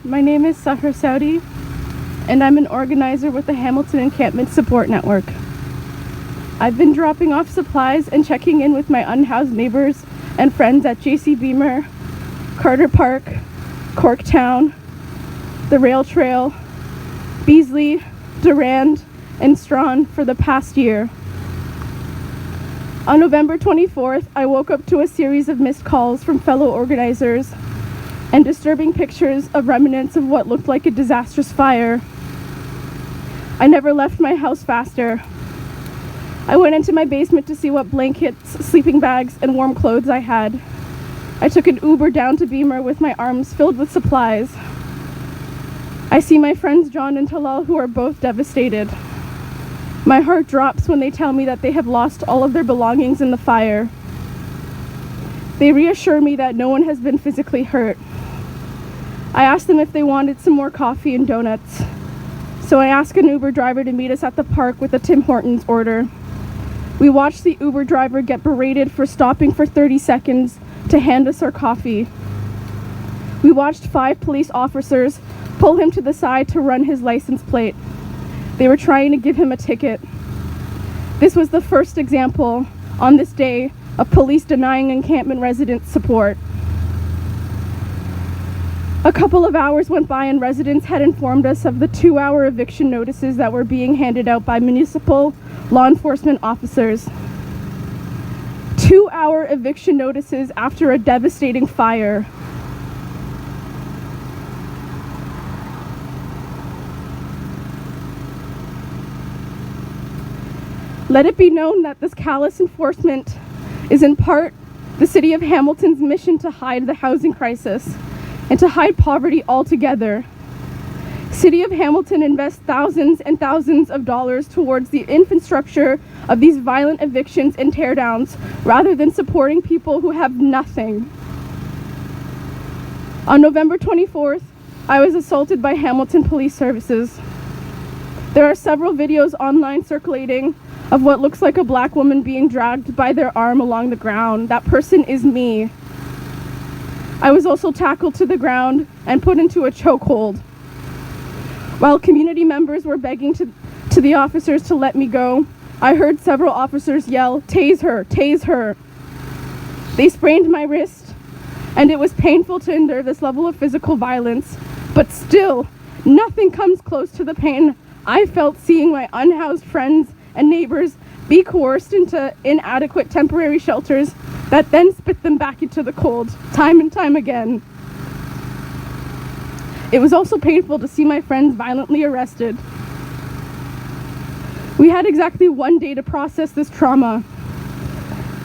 My name is Sahra Soudi, and I'm an organizer with the Hamilton Encampment Support Network. I've been dropping off supplies and checking in with my unhoused neighbors and friends at J.C. Beamer, Carter Park, Corktown, the Rail Trail, Beasley, Durand, and Strawn for the past year. On November 24th, I woke up to a series of missed calls from fellow organizers and disturbing pictures of remnants of what looked like a disastrous fire. I never left my house faster. I went into my basement to see what blankets, sleeping bags, and warm clothes I had. I took an Uber down to Beamer with my arms filled with supplies. I see my friends John and Talal, who are both devastated. My heart drops when they tell me that they have lost all of their belongings in the fire. They reassure me that no one has been physically hurt. I asked them if they wanted some more coffee and donuts. So I asked an Uber driver to meet us at the park with a Tim Hortons order. We watched the Uber driver get berated for stopping for 30 seconds to hand us our coffee. We watched 5 police officers pull him to the side to run his license plate. They were trying to give him a ticket. This was the first example on this day of police denying encampment residents support. A couple of hours went by and residents had informed us of the 2-hour eviction notices that were being handed out by municipal law enforcement officers. 2-hour eviction notices after a devastating fire. Let it be known that this callous enforcement is in part the City of Hamilton's mission to hide the housing crisis and to hide poverty altogether. City of Hamilton invests thousands and thousands of dollars towards the infrastructure of these violent evictions and teardowns rather than supporting people who have nothing. On November 24th, I was assaulted by Hamilton Police Services. There are several videos online circulating of what looks like a black woman being dragged by their arm along the ground. That person is me. I was also tackled to the ground and put into a chokehold. While community members were begging to the officers to let me go, I heard several officers yell, "Tase her, tase her." They sprained my wrist, and it was painful to endure this level of physical violence, but still, nothing comes close to the pain I felt seeing my unhoused friends and neighbors be coerced into inadequate temporary shelters that then spit them back into the cold, time and time again. It was also painful to see my friends violently arrested. We had exactly 1 day to process this trauma.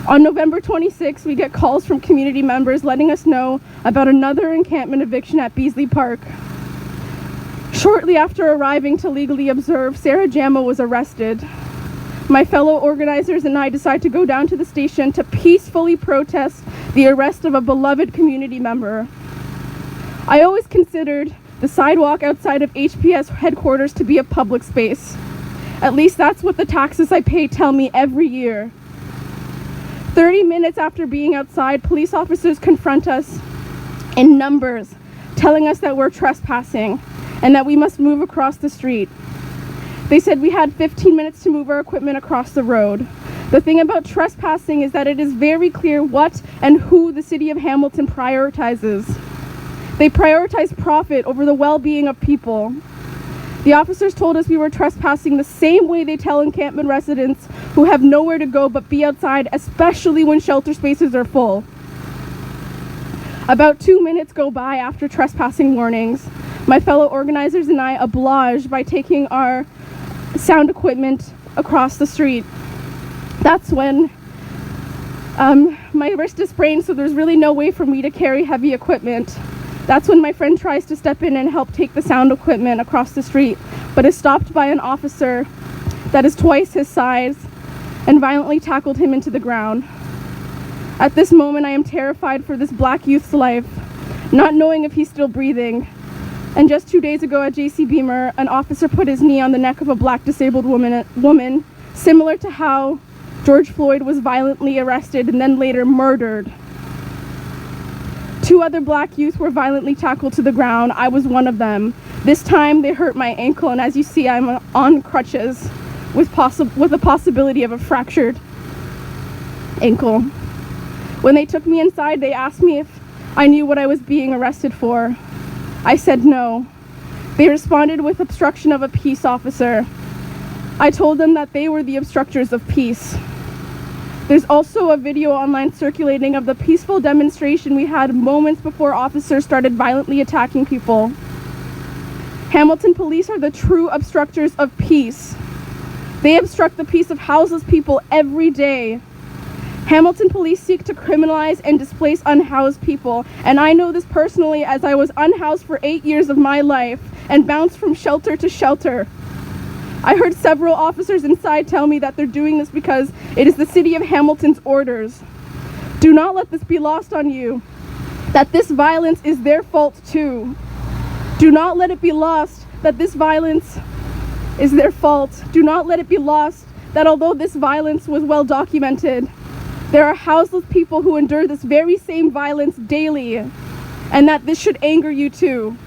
On November 26th, we get calls from community members letting us know about another encampment eviction at Beasley Park. Shortly after arriving to legally observe, Sarah Jama was arrested. My fellow organizers and I decided to go down to the station to peacefully protest the arrest of a beloved community member. I always considered the sidewalk outside of HPS headquarters to be a public space. At least that's what the taxes I pay tell me every year. 30 minutes after being outside, police officers confront us in numbers, telling us that we're trespassing and that we must move across the street. They said we had 15 minutes to move our equipment across the road. The thing about trespassing is that it is very clear what and who the City of Hamilton prioritizes. They prioritize profit over the well-being of people. The officers told us we were trespassing the same way they tell encampment residents who have nowhere to go but be outside, especially when shelter spaces are full. About 2 minutes go by after trespassing warnings. My fellow organizers and I oblige by taking our sound equipment across the street. That's when my wrist is sprained, so there's really no way for me to carry heavy equipment. That's when my friend tries to step in and help take the sound equipment across the street, but is stopped by an officer that is twice his size and violently tackled him into the ground. At this moment, I am terrified for this black youth's life, not knowing if he's still breathing. And just 2 days ago at J.C. Beamer, an officer put his knee on the neck of a black disabled woman, similar to how George Floyd was violently arrested and then later murdered. 2 other black youth were violently tackled to the ground. I was one of them. This time they hurt my ankle, and as you see, I'm on crutches with a possibility of a fractured ankle. When they took me inside, they asked me if I knew what I was being arrested for. I said no. They responded with obstruction of a peace officer. I told them that they were the obstructors of peace. There's also a video online circulating of the peaceful demonstration we had moments before officers started violently attacking people. Hamilton police are the true obstructors of peace. They obstruct the peace of houseless people every day. Hamilton police seek to criminalize and displace unhoused people, and I know this personally as I was unhoused for 8 years of my life and bounced from shelter to shelter. I heard several officers inside tell me that they're doing this because it is the city of Hamilton's orders. Do not let this be lost on you, that this violence is their fault too. Do not let it be lost that this violence is their fault. Do not let it be lost that although this violence was well documented, there are houseless people who endure this very same violence daily, and that this should anger you too.